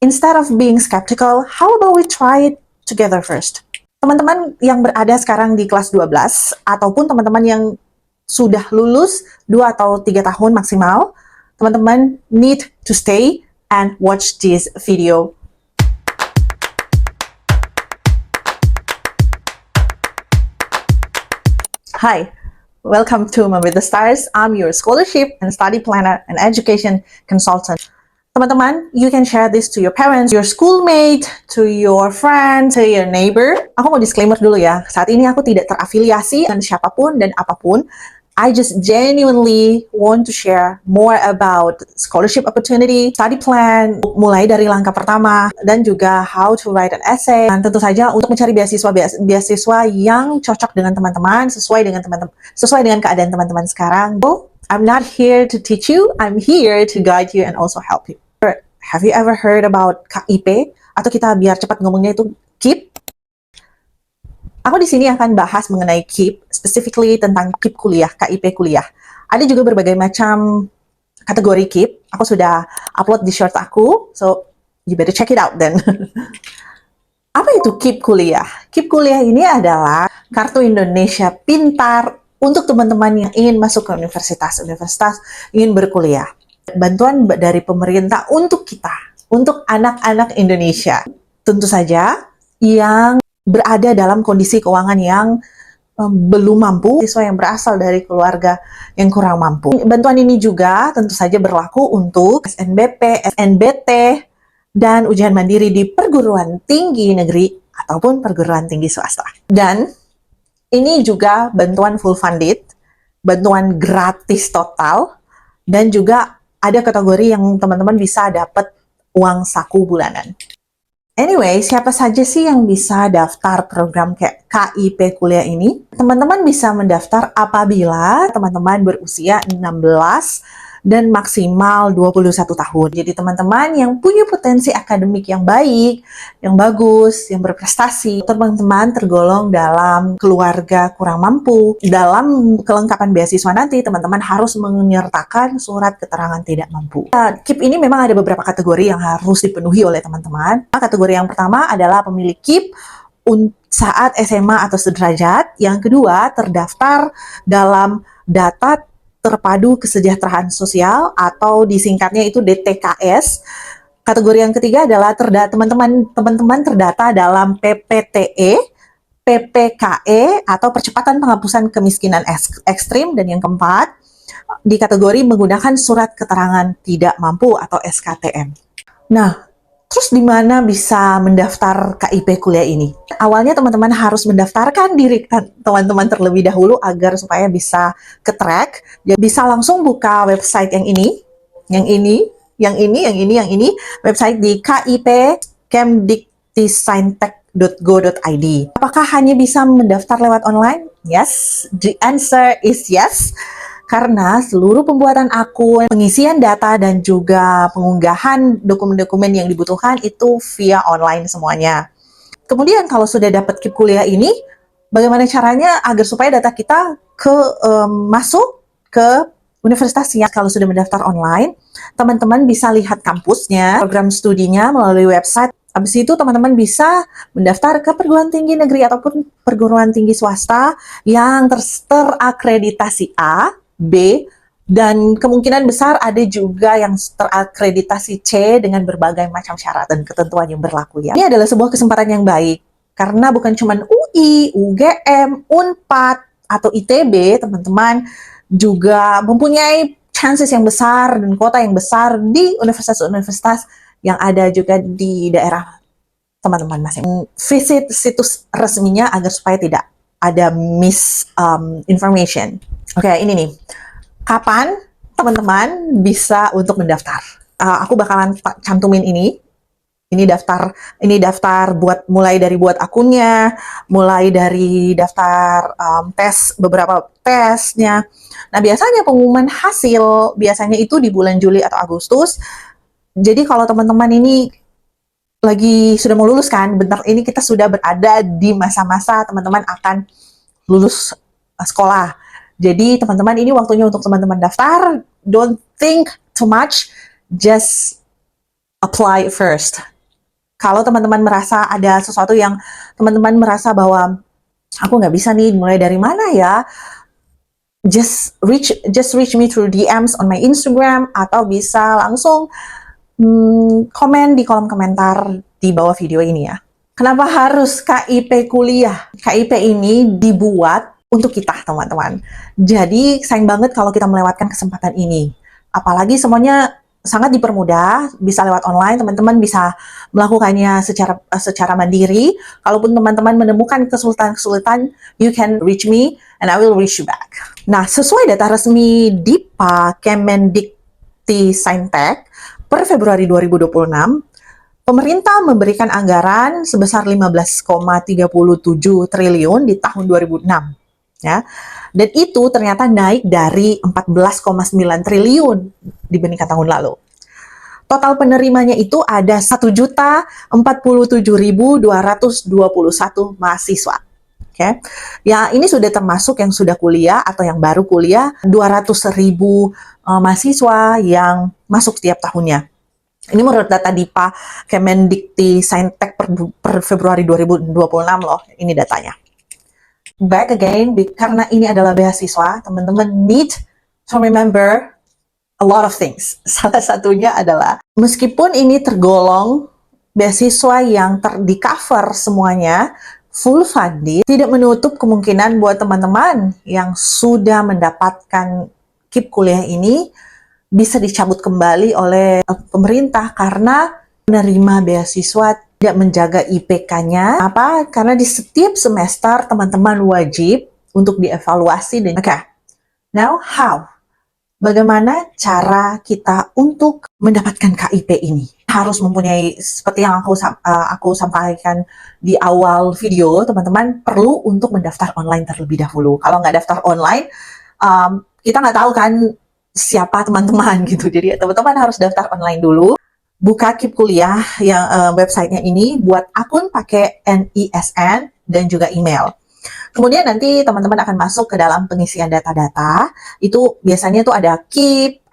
Instead of being skeptical, how about we try it together first? Teman-teman yang berada sekarang di kelas 12, ataupun teman-teman yang sudah lulus 2 atau 3 tahun maksimal, teman-teman need to stay and watch this video. Hi, welcome to Mom with the Stars. I'm your scholarship and study planner and education consultant. Teman-teman, you can share this to your parents, your schoolmate, to your friend, to your neighbor. Aku mau disclaimer dulu ya, saat ini aku tidak terafiliasi dengan siapapun dan apapun. I just genuinely want to share more about scholarship opportunity, study plan, mulai dari langkah pertama, dan juga how to write an essay. Dan tentu saja untuk mencari beasiswa yang cocok dengan teman-teman, sesuai dengan keadaan teman-teman sekarang. So, I'm not here to teach you, I'm here to guide you and also help you. Have you ever heard about KIP? Atau kita biar cepat ngomongnya itu KIP? Aku di sini akan bahas mengenai KIP, specifically tentang KIP kuliah, KIP kuliah. Ada juga berbagai macam kategori KIP. Aku sudah upload di short aku, so you better check it out then. Apa itu KIP kuliah? KIP kuliah ini adalah Kartu Indonesia Pintar untuk teman-teman yang ingin masuk ke universitas, ingin berkuliah. Bantuan dari pemerintah untuk kita, untuk anak-anak Indonesia. Tentu saja yang berada dalam kondisi keuangan yang belum mampu, siswa yang berasal dari keluarga yang kurang mampu. Bantuan ini juga tentu saja berlaku untuk SNBP, SNBT, dan ujian mandiri di perguruan tinggi negeri ataupun perguruan tinggi swasta. Dan ini juga bantuan full funded, bantuan gratis total, dan juga ada kategori yang teman-teman bisa dapat uang saku bulanan. Anyway, siapa saja sih yang bisa daftar program kayak KIP kuliah ini? Teman-teman bisa mendaftar apabila teman-teman berusia 16 dan maksimal 21 tahun. Jadi teman-teman yang punya potensi akademik yang baik, yang bagus, yang berprestasi, teman-teman tergolong dalam keluarga kurang mampu. Dalam kelengkapan beasiswa nanti, teman-teman harus menyertakan surat keterangan tidak mampu. KIP ini memang ada beberapa kategori yang harus dipenuhi oleh teman-teman. Kategori yang pertama adalah pemilik KIP saat SMA atau sederajat. Yang kedua, terdaftar dalam data terpadu kesejahteraan sosial atau disingkatnya itu DTKS. Kategori yang ketiga adalah teman-teman terdata dalam PPTE, PPKE atau percepatan penghapusan kemiskinan ekstrim, dan yang keempat di kategori menggunakan surat keterangan tidak mampu atau SKTM. Nah, terus di mana bisa mendaftar KIP kuliah ini? Awalnya teman-teman harus mendaftarkan diri teman-teman terlebih dahulu agar supaya bisa ke-track. Jadi bisa langsung buka website yang ini, website di kip.kemdiktisaintek.go.id. Apakah hanya bisa mendaftar lewat online? Yes, the answer is yes. Karena seluruh pembuatan akun, pengisian data, dan juga pengunggahan dokumen-dokumen yang dibutuhkan itu via online semuanya. Kemudian kalau sudah dapat KIP kuliah ini, bagaimana caranya agar supaya data kita masuk ke universitasnya? Kalau sudah mendaftar online, teman-teman bisa lihat kampusnya, program studinya melalui website. Habis itu teman-teman bisa mendaftar ke perguruan tinggi negeri ataupun perguruan tinggi swasta yang terakreditasi A, B, dan kemungkinan besar ada juga yang terakreditasi C dengan berbagai macam syarat dan ketentuan yang berlaku ya. Ini adalah sebuah kesempatan yang baik karena bukan cuma UI, UGM, Unpad, atau ITB, teman-teman juga mempunyai chances yang besar dan kota yang besar di universitas-universitas yang ada juga di daerah teman-teman masing-masing. Visit situs resminya agar supaya tidak ada misinformation. Oke, ini nih. Kapan teman-teman bisa untuk mendaftar? Aku bakalan cantumin ini. Ini daftar mulai dari buat akunnya, mulai dari daftar beberapa tesnya. Nah, biasanya pengumuman hasil biasanya itu di bulan Juli atau Agustus. Jadi kalau teman-teman ini lagi sudah mau lulus kan, bentar ini kita sudah berada di masa-masa teman-teman akan lulus sekolah. Jadi teman-teman ini waktunya untuk teman-teman daftar. Don't think too much, just apply first. Kalau teman-teman merasa ada sesuatu yang teman-teman merasa bahwa aku nggak bisa nih, mulai dari mana ya? Just reach me through DMs on my Instagram, atau bisa langsung komen di kolom komentar di bawah video ini ya. Kenapa harus KIP kuliah? KIP ini dibuat untuk kita, teman-teman. Jadi sayang banget kalau kita melewatkan kesempatan ini. Apalagi semuanya sangat dipermudah, bisa lewat online, teman-teman bisa melakukannya secara mandiri. Kalaupun teman-teman menemukan kesulitan-kesulitan, you can reach me and I will reach you back. Nah, sesuai data resmi DIPA Kemendikti-Saintek per Februari 2026, pemerintah memberikan anggaran sebesar 15,37 triliun di tahun 2006. Ya. Dan itu ternyata naik dari 14,9 triliun dibandingkan tahun lalu. Total penerimanya itu ada 1.047.221 mahasiswa. Oke. Ya, ini sudah termasuk yang sudah kuliah atau yang baru kuliah, 200.000 mahasiswa yang masuk setiap tahunnya. Ini menurut data DIPA Kemendikti-Saintek per Februari 2026 loh, ini datanya. Back again, karena ini adalah beasiswa, teman-teman need to remember a lot of things. Salah satunya adalah, meskipun ini tergolong beasiswa yang di cover semuanya, full funded, tidak menutup kemungkinan buat teman-teman yang sudah mendapatkan KIP kuliah ini bisa dicabut kembali oleh pemerintah karena penerima beasiswa tidak menjaga IPK-nya. Apa? Karena di setiap semester teman-teman wajib untuk dievaluasi. Dan now how? Bagaimana cara kita untuk mendapatkan KIP ini? Harus mempunyai, seperti yang aku sampaikan di awal video, teman-teman perlu untuk mendaftar online terlebih dahulu. Kalau nggak daftar online, kita nggak tahu kan siapa teman-teman gitu. Jadi teman-teman harus daftar online dulu. Buka KIP kuliah yang websitenya ini, buat akun pakai NISN dan juga email. Kemudian nanti teman-teman akan masuk ke dalam pengisian data-data. Itu biasanya tuh ada KIP,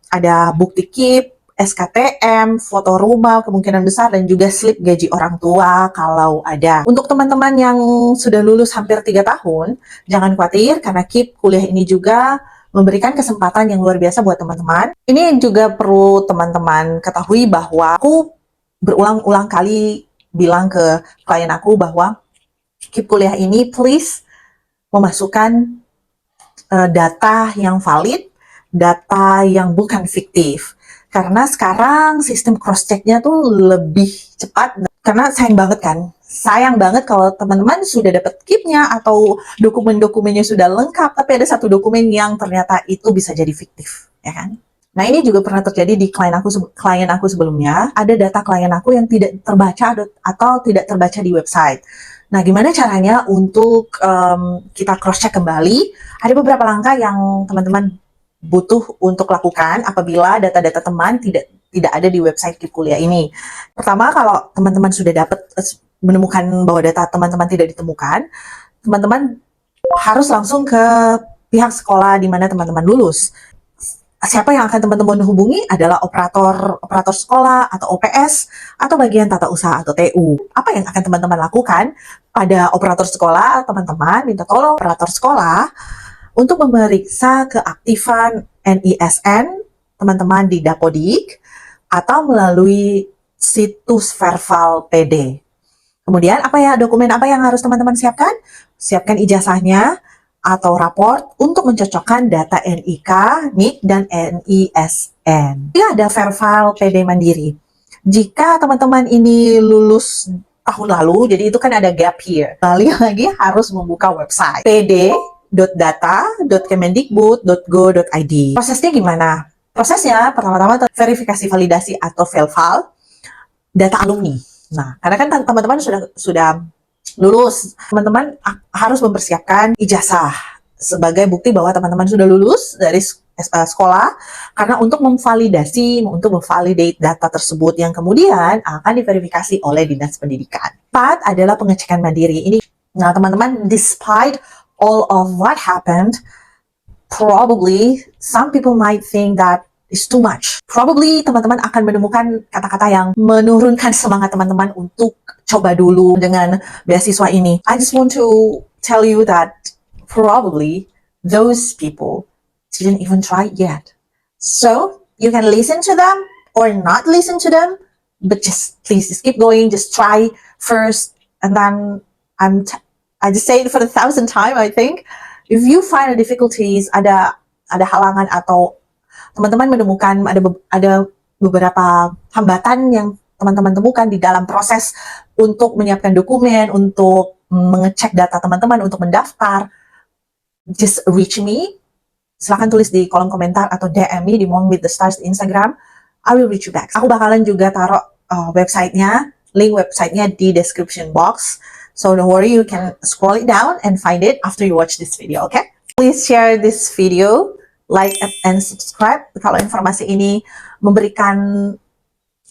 ada bukti KIP, SKTM, foto rumah kemungkinan besar, dan juga slip gaji orang tua kalau ada. Untuk teman-teman yang sudah lulus hampir 3 tahun, jangan khawatir karena KIP kuliah ini juga memberikan kesempatan yang luar biasa buat teman-teman. Ini juga perlu teman-teman ketahui bahwa aku berulang-ulang kali bilang ke klien aku bahwa KIP kuliah ini please memasukkan data yang valid, data yang bukan fiktif. Karena sekarang sistem cross-check-nya tuh lebih cepat. Karena sayang banget kalau teman-teman sudah dapat KIP-nya atau dokumen-dokumennya sudah lengkap, tapi ada satu dokumen yang ternyata itu bisa jadi fiktif, ya kan? Nah, ini juga pernah terjadi di klien aku sebelumnya. Ada data klien aku yang tidak terbaca atau tidak terbaca di website. Nah, gimana caranya untuk kita cross-check kembali? Ada beberapa langkah yang teman-teman butuh untuk lakukan apabila data-data teman tidak ada di website KIP kuliah ini. Pertama, kalau teman-teman sudah menemukan bahwa data teman-teman tidak ditemukan, teman-teman harus langsung ke pihak sekolah di mana teman-teman lulus. Siapa yang akan teman-teman hubungi adalah operator sekolah atau OPS atau bagian tata usaha atau TU. Apa yang akan teman-teman lakukan pada operator sekolah? Teman-teman minta tolong operator sekolah untuk memeriksa keaktifan NISN teman-teman di Dapodik atau melalui situs Verval PD. Kemudian dokumen apa yang harus teman-teman siapkan? Siapkan ijazahnya atau raport untuk mencocokkan data NIK, NIK, dan NISN. Ini ada Verval PD Mandiri. Jika teman-teman ini lulus tahun lalu, jadi itu kan ada gap year. Lagi harus membuka website pd.data.kemendikbud.go.id. Prosesnya gimana? Prosesnya pertama-tama verifikasi validasi atau Verval data alumni. Nah, karena kan teman-teman sudah lulus, teman-teman harus mempersiapkan ijazah sebagai bukti bahwa teman-teman sudah lulus dari sekolah, karena untuk memvalidate data tersebut yang kemudian akan diverifikasi oleh Dinas Pendidikan. 4 adalah pengecekan mandiri. Nah, teman-teman, despite all of what happened, probably some people might think that is too much. Probably teman-teman akan menemukan kata-kata yang menurunkan semangat teman-teman untuk coba dulu dengan beasiswa ini. I just want to tell you that probably those people didn't even try yet. So you can listen to them or not listen to them, but please just keep going, just try first, and then I just say it for the 1,000th time, I think. If you find difficulties, ada halangan atau teman-teman menemukan ada beberapa hambatan yang teman-teman temukan di dalam proses untuk menyiapkan dokumen, untuk mengecek data teman-teman, untuk mendaftar, just reach me. Silahkan tulis di kolom komentar atau DM me di Mom with the Stars di Instagram. I will reach you back. Aku bakalan juga taruh websitenya, link websitenya di description box. So don't worry, you can scroll it down and find it after you watch this video, okay? Please share this video, like and subscribe kalau informasi ini memberikan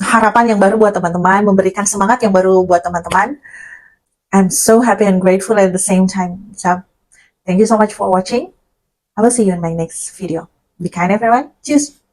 harapan yang baru buat teman-teman, memberikan semangat yang baru buat teman-teman. I'm so happy and grateful at the same time. So, thank you so much for watching. I will see you in my next video. Be kind, everyone. Cheers!